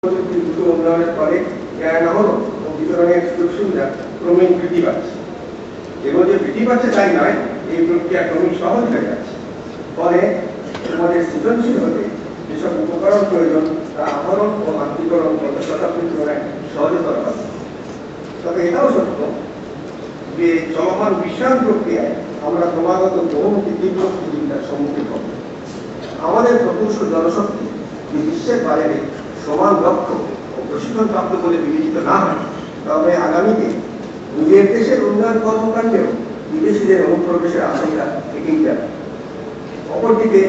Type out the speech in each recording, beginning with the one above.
উন্নয়নের ফলে জ্ঞান আহরণ ও বিতরণের সুযোগ সুবিধা ক্রমেই বৃদ্ধি পাচ্ছে। এবং যে বৃদ্ধি পাচ্ছে তাই নয়, এই প্রক্রিয়া ক্রমেই সহজ হয়ে যাচ্ছে। ফলে আমাদের সৃজনশীল হতে যেসব উপকরণ প্রয়োজন তা আহরণ ও আত্মীকরণ গত শতাব্দীর তুলনায় সহজতর হবে। তবে এটাও সত্য যে চলমান বিশ্বায়ন প্রক্রিয়ায় আমরা ক্রমাগত বহুমুখী তীব্র প্রতিযোগিতার সম্মুখীন হব। আমাদের প্রকৌশল জনশক্তি যে বিশ্বের বাইরে সমান লক্ষ্য ও প্রশিক্ষণ প্রাপ্ত বলে বিবেচিত না হয়, তবে আগামীতে নিজের দেশের উন্নয়ন কর্মকাণ্ডেও বিদেশিদের অনুপ্রবেশের আশঙ্কা থেকেই যাবে। অপরদিকে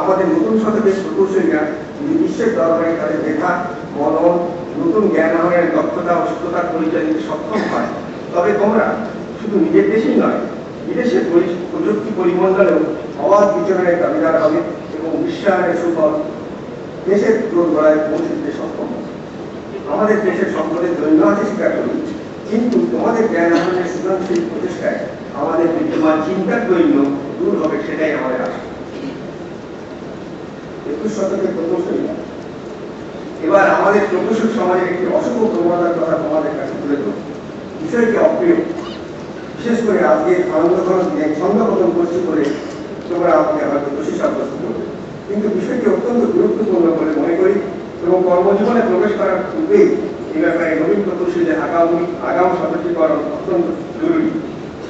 আমাদের নতুন শতকের প্রকৌশলীরা যদি বিশ্বের দরবারে তাদের মেধা, মনন, নতুন জ্ঞান আহরণের দক্ষতা ও সততার পরিচয় দিতে সক্ষম হয়, তবে তোমরা শুধু নিজের দেশেই নয়, বিদেশের প্রযুক্তি পরিমণ্ডলেও অবাধ বিচরণের দাবিদার হবে এবং বিশ্বায়নের সুফল দেশের দোরগোড়ায় পৌঁছে দিতে সক্ষম হবে। আমাদের দেশের সম্পদের দৈন্য আছে স্বীকার করি, কিন্তু তোমাদের জ্ঞান আহরণের সৃজনশীল প্রচেষ্টায় আমাদের বিদ্যমান চিন্তার দৈন্য দূর হবে, সেটাই আমাদের আশা। 21 শতকের প্রকৌশলীরা এবার আমাদের প্রকৌশল সমাজের একটি অশুভ প্রবণতার কথা তোমাদের কাছে তুলে ধরব। বিষয়টি অপ্রিয়, বিশেষ করে আজকে আনন্দঘন দিনে ছন্দপতন করছি বলে তোমরা আমাকে হয়তো দোষী সাব্যস্ত করবে, কিন্তু বিষয়টি অত্যন্ত গুরুত্বপূর্ণ বলে মনে করি এবং কর্মজীবনে প্রবেশ করার পূর্বেই এই ব্যাপারে নবীন প্রকৌশলীদের আগাম সতর্কীকরণ অত্যন্ত জরুরি।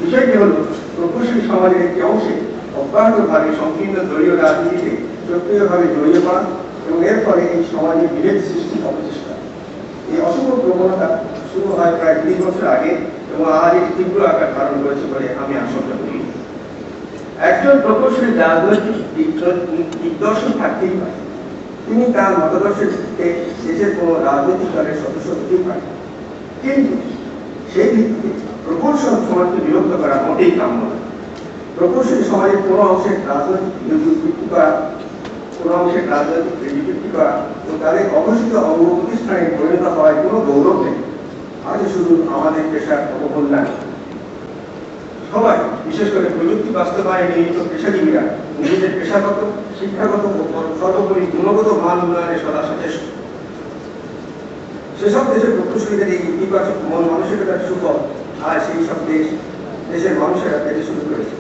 বিষয়টি হল প্রকৌশলী সমাজের একটি অংশে অব্যাহতভাবে সংকীর্ণ দলীয় রাজনীতিতে সক্রিয়ভাবে জড়িয়ে পড়া এবং এর ফলে এই সমাজে বিভেদ সৃষ্টির অপচেষ্টা। এই অশুভ প্রবণতা শুরু হয় প্রায় 20 বছর আগে এবং আজ এটি তীব্র আকার ধারণ করেছে বলে আমি আশঙ্কা করি। একজন প্রকৌশলী রাজনৈতিক দিগদর্শন থাকতেই পারে, তিনি তার মতাদর্শের ভিত্তিতে দেশের কোনো রাজনৈতিক দলের সদস্য হতেই পারেন, কিন্তু সেই ভিত্তিতে প্রকৌশল সমাজকে বিরক্ত করা মোটেই কাম্য নয়। প্রকৌশলী সমাজের কোনো অংশের রাজনৈতিক বিরোধী করা, কোনো অংশের রাজনৈতিক ক্রেডিবিলিটি করা ও তাদের অঘোষিত অঙ্গ প্রতিষ্ঠানে পরিণত হওয়ায় কোনো গৌরব নেই। আজ শুধু আমাদের পেশার অবমূল্যায়ন। সবাই, বিশেষ করে প্রযুক্তি বাস্তবায়নে নিয়োজিত পেশাজীবীরা নিজেদের পেশাগত, শিক্ষাগত ও সর্বোপরি গুণগত মান উন্নয়নে সদা সচেষ্ট। সেসব দেশের প্রকৌশলীদের এই ইতিবাচক মন মানসিকতার সুফল আর সেই সব দেশের মানুষেরা পেতে শুরু করেছে।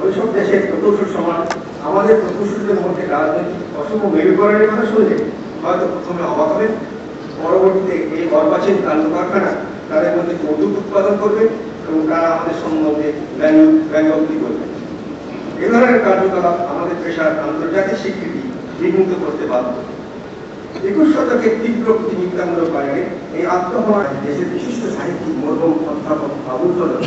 ওইসব দেশের প্রকৌশল সমাজ আমাদের প্রকৌশলীদের মধ্যে রাজনৈতিক অশুভ মেরুকরণের কথা শুনলে হয়তো প্রথমে অবাক হবে, পরবর্তীতে এই অর্বাচীন কাণ্ড কারখানা তাদের মধ্যে কৌতুক উৎপাদন করবে এবং তারা আমাদের সম্বন্ধে ব্যঙ্গোক্তি করবে। এ ধরনের কার্যকলাপ আমাদের পেশার আন্তর্জাতিক স্বীকৃতি বিঘ্নিত করতে বাধ্য। 21 শতকের তীব্র প্রতিযোগিতামূলক বাজারে এই আত্মহনন দেশের বিশিষ্ট সাহিত্যিক মরহুম অধ্যাপক আবুল ফজল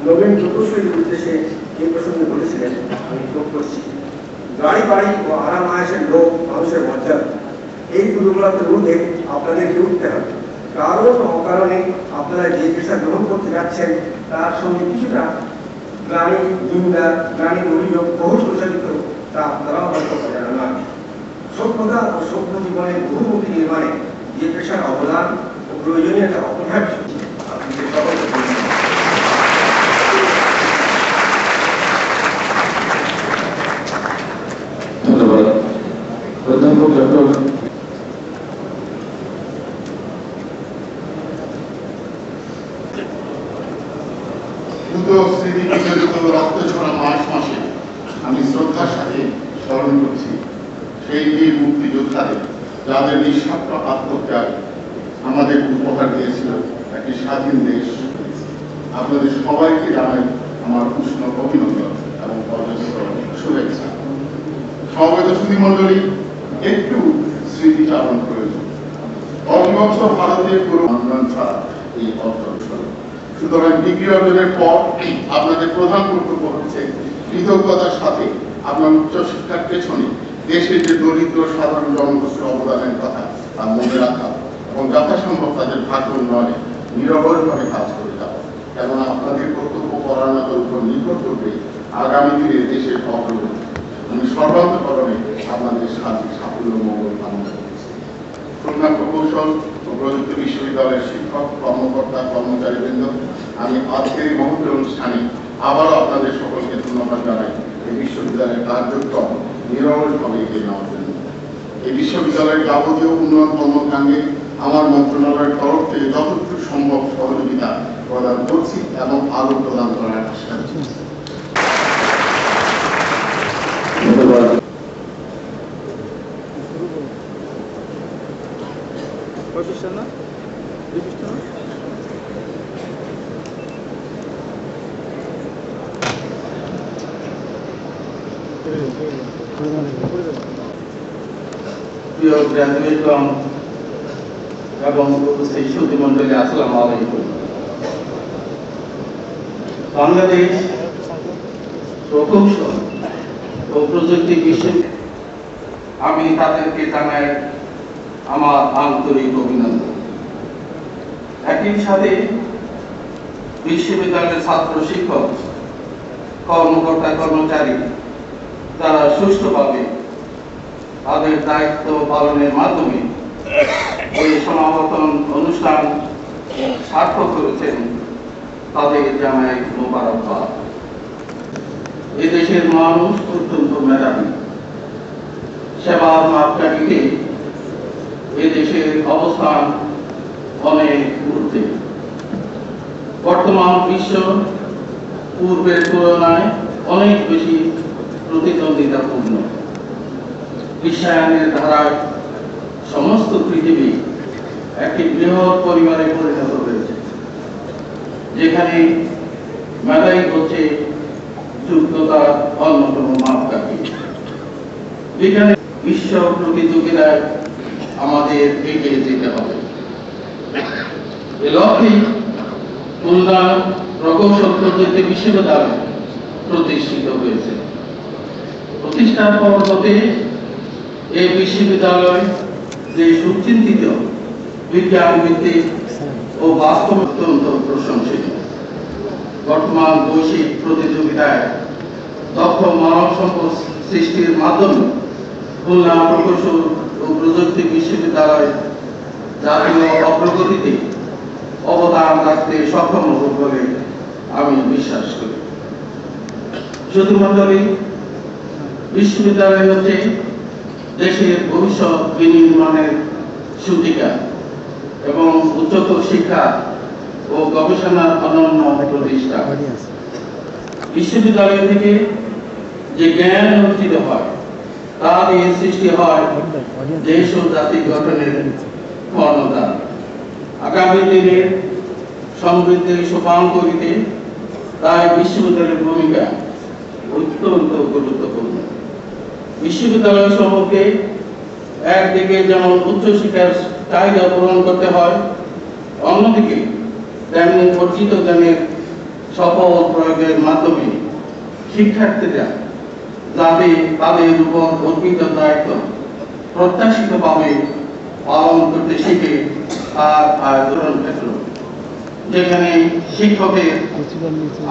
নবীন প্রকৌশলীর উদ্দেশ্যে এই প্রসঙ্গে বলেছিলেন, আমি যোগ করছি, গাড়ি বাড়ি ও আরাম আয়েসের লোক মানুষের মর্যাদা, এই দুর্বলতার ঊর্ধ্বে আপনাদেরকে উঠতে হবে। কারণ অকারণে আপনারা যে পেশা গ্রহণ করতে যাচ্ছেন তার সঙ্গে কিছুটা গ্লানি, নিন্দা, গ্লানির অভিযোগ বহু প্রচারিত, তা আপনারাও হয়তো জানা না। সভ্যতা ও সভ্য জীবনের বহুমুখী নির্মাণে যে পেশার অবদান ও প্রয়োজনীয়তা অপরিহার্য, আপনি সকলকে ধন্যবাদ। অধ্যাপক ডক্টর স্মৃতি বিজড়িত রক্ত ছড়া মার্চ মাসে আমি শ্রদ্ধার সাথে স্মরণ করছি সেই বীর মুক্তিযোদ্ধাদের, যাদের নিঃস্বার্থ আত্মত্যাগ আমাদের উপহার দিয়েছিল একটি স্বাধীন দেশ। আপনাদের সবাইকে জানাই আমার উষ্ণ অভিনন্দন এবং শুভেচ্ছা। সমবেত সুধীমণ্ডলী, একটু স্মৃতিচারণ প্রয়োজন। অবিভক্ত ভারতের পুরো আন্দোলন ছাড়া এই অগ্রসর। সুতরাং ডিগ্রি অর্জনের পর আপনাদের প্রধান কর্তব্য হচ্ছে কৃতজ্ঞতার সাথে আপনার উচ্চশিক্ষার পেছনে দেশের যে দরিদ্র সাধারণ জনগোষ্ঠীর অবদানের কথা তা মনে রাখা এবং যথাসম্ভব তাদের ভাগ্য উন্নয়নে নিরবরভাবে কাজ করে যাওয়া। কেননা আপনাদের কর্তব্য পরায়ণতার উপর নির্ভর করবে আগামী দিনে দেশের অগ্রগতি। আমি সর্বান্তকরণে আপনাদের সাফল্য মঙ্গল কামনা করছি। খুলনা প্রকৌশল ও প্রযুক্তি বিশ্ববিদ্যালয়ের শিক্ষক, কর্মকর্তা, কর্মচারীবৃন্দ, আমি আজকের এই মহত্তর অনুষ্ঠানে আবারও আপনাদের সকলকে ধন্যবাদ জানাই এই বিশ্ববিদ্যালয়ের কার্যক্রম নিরলসভাবে এগিয়ে নেওয়ার জন্য। এই বিশ্ববিদ্যালয়ের যাবতীয় উন্নয়ন কর্মকাণ্ডে আমার মন্ত্রণালয়ের তরফ থেকে যতটুকু সম্ভব সহযোগিতা প্রদান করছি এবং আরো প্রদান করার আশা করছি। ধন্যবাদ। প্রিয় গ্রাজুয়েটগণ এবং উপস্থিত সুধীমণ্ডলী, আসসালামু আলাইকুম। বাংলাদেশ প্রকৌশল ও প্রযুক্তি বিশ্ববিদ্যালয়, আমি তাদেরকে জানাই আমার আন্তরিক অভিনন্দন। একই সাথে বিশ্ববিদ্যালয়ের ছাত্র, শিক্ষক, কর্মকর্তা, কর্মচারী যারা সুষ্ঠুভাবে তাদের দায়িত্ব পালনের মাধ্যমে এই সমাবর্তন অনুষ্ঠান সার্থক করেছেন, তাদের জানাই মোবারকবাদ। এদেশের মানুষ অত্যন্ত মেধাবী, সেবার মাপকাঠিতে এদেশের অবস্থান অনেক ঊর্ধ্বে। বর্তমান বিশ্ব পূর্বের তুলনায় অনেক বেশি প্রতিদ্বন্দ্বিতাপূর্ণ। বিশ্বায়নের ধারায় সমস্ত পৃথিবী একটি বৃহৎ পরিবারে পরিণত হয়েছে, যেখানে মেধাই হচ্ছে যোগ্যতার অন্যতম মাপকাঠি। যেখানে বিশ্ব প্রতিযোগিতায় আমাদের এগিয়ে যেতে হবে। এ লক্ষ্যে খুলনা প্রকৌশল প্রযুক্তি বিশ্ববিদ্যালয় প্রতিষ্ঠিত হয়েছে। প্রতিষ্ঠার পর হতে এই বিশ্ববিদ্যালয় যে সুচিন্তিত, বিজ্ঞান ভিত্তিক ও বাস্তব অত্যন্ত প্রশংসনীয়। বর্তমান বৈশ্বিক প্রতিযোগিতায় দক্ষ মানব সম্পদ সৃষ্টির মাধ্যমে খুলনা প্রকৌশল ও প্রযুক্তি বিশ্ববিদ্যালয় জাতীয় অগ্রগতিতে অবদান রাখতে সক্ষম হবে বলে আমি বিশ্বাস করি। সুধীমণ্ডলী, বিশ্ববিদ্যালয় হচ্ছে দেশের ভবিষ্যৎ বিনির্মাণের সূতিকা এবং উচ্চতর শিক্ষা ও গবেষণার অনন্য প্রতিষ্ঠা। বিশ্ববিদ্যালয় থেকে যে জ্ঞান অর্জিত হয় তা দিয়ে সৃষ্টি হয় দেশ ও জাতি গঠনের ক্ষমতা। আগামী দিনের সমৃদ্ধির সোপান করিতে তাই বিশ্ববিদ্যালয়ের ভূমিকা অত্যন্ত গুরুত্বপূর্ণ। বিশ্ববিদ্যালয় সমূহকে একদিকে যেমন উচ্চশিক্ষার চাহিদা পূরণ করতে হয়, অন্যদিকে তেমনি অর্জিত জ্ঞানের সফল প্রয়োগের মাধ্যমে শিক্ষার্থীরা যাতে তাদের উপর অর্পিত দায়িত্ব প্রত্যাশিতভাবে পালন করতে শিখে তার আয়োজন ক্ষেত্র, যেখানে শিক্ষকের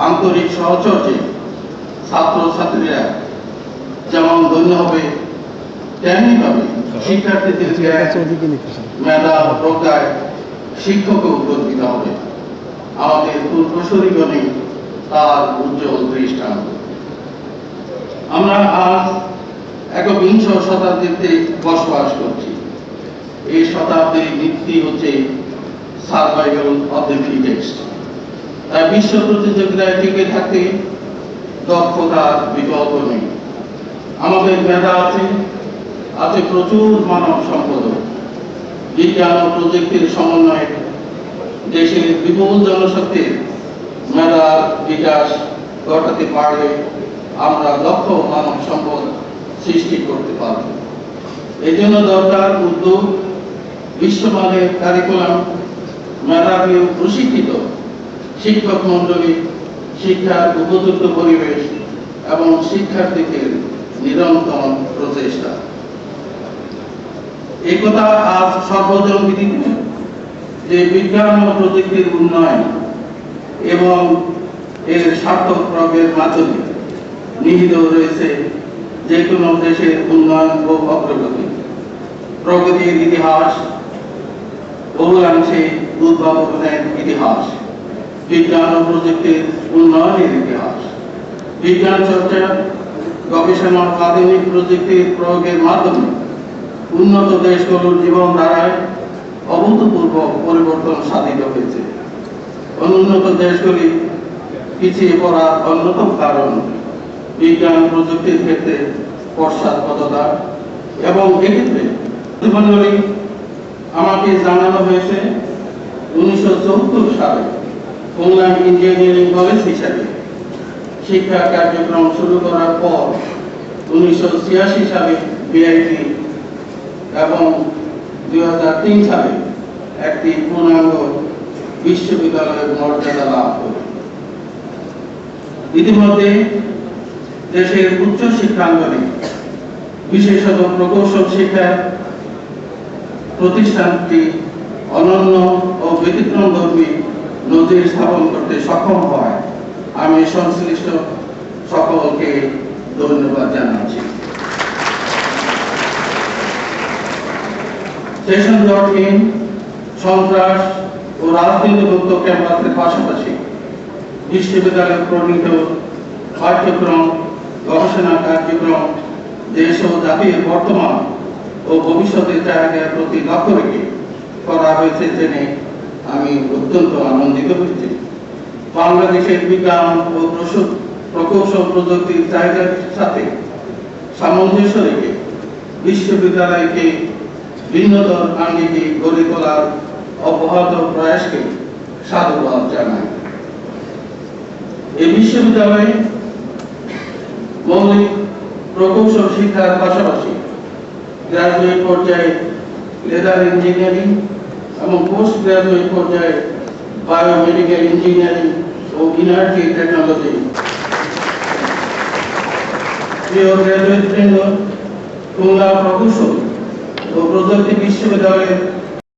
আন্তরিক সহচর্যে ছাত্রছাত্রীরা যেমন ধন্য হবে, তেমনি ভাবে শিক্ষার্থীদের মেধা প্রজ্ঞায় শিক্ষকও গর্বিত হবে। আমাদের পূর্বসূরীগণে তার উজ্জ্বল দৃষ্টান্ত। আমরা আজ একবিংশ শতাব্দীতে বসবাস করছি। এই শতাব্দীর নীতি হচ্ছে সার্ভাইভাল অফ দ্য ফিটেস্ট। তাই বিশ্ব প্রতিযোগিতায় টিকে থাকতে দক্ষতার বিকল্প নেই। আমাদের মেধা আছে প্রচুর মানব সম্পদ। বিজ্ঞান ও প্রযুক্তির সমন্বয়ে দেশের বিপুল জনশক্তির মেধার বিকাশ ঘটাতে পারলে আমরা দক্ষ মানব সম্পদ সৃষ্টি করতে পারব। এই জন্য দরকার উদ্যোগ, বিশ্বমানের কারিকুলাম, মেধাবী ও প্রশিক্ষিত শিক্ষক মন্ডলী, শিক্ষার উপযুক্ত পরিবেশ এবং শিক্ষার্থীদের নিরন্তর প্রচেষ্টা। একথা আজ সর্বজনবিদিত যে বিজ্ঞান ও প্রযুক্তির উন্নয়ন এবং এর সার্থক প্রয়োগের মাধ্যমে নিহিত রয়েছে যে কোনো দেশের উন্নয়ন ও অগ্রগতি। প্রগতির ইতিহাস বহুলাংশে উদ্ভাবনের ইতিহাস, বিজ্ঞান ও প্রযুক্তির উন্নয়নের ইতিহাস। বিজ্ঞান চর্চা, গবেষণা, আধুনিক প্রযুক্তির প্রয়োগের মাধ্যমে উন্নত দেশগুলোর জীবন ধারায় অভূতপূর্ব পরিবর্তন সাধিত হয়েছে। অনুন্নত দেশগুলি পিছিয়ে পড়ার অন্যতম কারণ বিজ্ঞান প্রযুক্তির ক্ষেত্রে পশ্চাৎপদতা, এবং এক্ষেত্রে জীবনগুলি আমাকে জানানো হয়েছে 1974 সালে খুলনা ইঞ্জিনিয়ারিং কলেজ হিসাবে শিক্ষা কার্যক্রম শুরু করার পর 1986 সালে বিআইটি এবং 2003 সালে একটি পূর্ণাঙ্গ বিশ্ববিদ্যালয়ের মর্যাদা লাভ করে। ইতিমধ্যে দেশের উচ্চ শিক্ষাঙ্গনে বিশেষত প্রকৌশল শিক্ষার প্রতিষ্ঠানটি অনন্য ও ব্যতিক্রমধর্মী নজির স্থাপন করতে সক্ষম হয় আমি সংশ্লিষ্ট সকলকে ধন্যবাদ জানাচ্ছি। সেশন জটহীন, সন্ত্রাস ও রাজনীতিমুক্ত ক্যাম্পাসের পাশাপাশি বিশ্ববিদ্যালয়ে প্রণীত পাঠ্যক্রম, গবেষণা কার্যক্রম দেশ ও জাতির বর্তমান ও ভবিষ্যতের চাহিদার প্রতি লক্ষ্য রেখে করা হয়েছে জেনে আমি অত্যন্ত আনন্দিত হয়েছি। বাংলাদেশের বিজ্ঞান ও প্রকৌশল প্রযুক্তির চাহিদার সাথে সামঞ্জস্য রেখে বিশ্ববিদ্যালয়কে ভিন্নতর আঙ্গিকে গড়ে তোলার অব্যাহত প্রয়াসকে সাধুবাদ জানাই। এই বিশ্ববিদ্যালয়ে মৌলিক প্রকৌশল শিক্ষার পাশাপাশি গ্রাজুয়েট পর্যায়ে লেদার ইঞ্জিনিয়ারিং এবং পোস্ট গ্রাজুয়েট পর্যায়ে বায়োমেডিক্যাল ইঞ্জিনিয়ারিং ও ইনার্জি টেকনোলজি। প্রিয় গ্রাজুয়েট বৃন্দ, খুলনা প্রকৌশল ও প্রযুক্তি বিশ্ববিদ্যালয়ের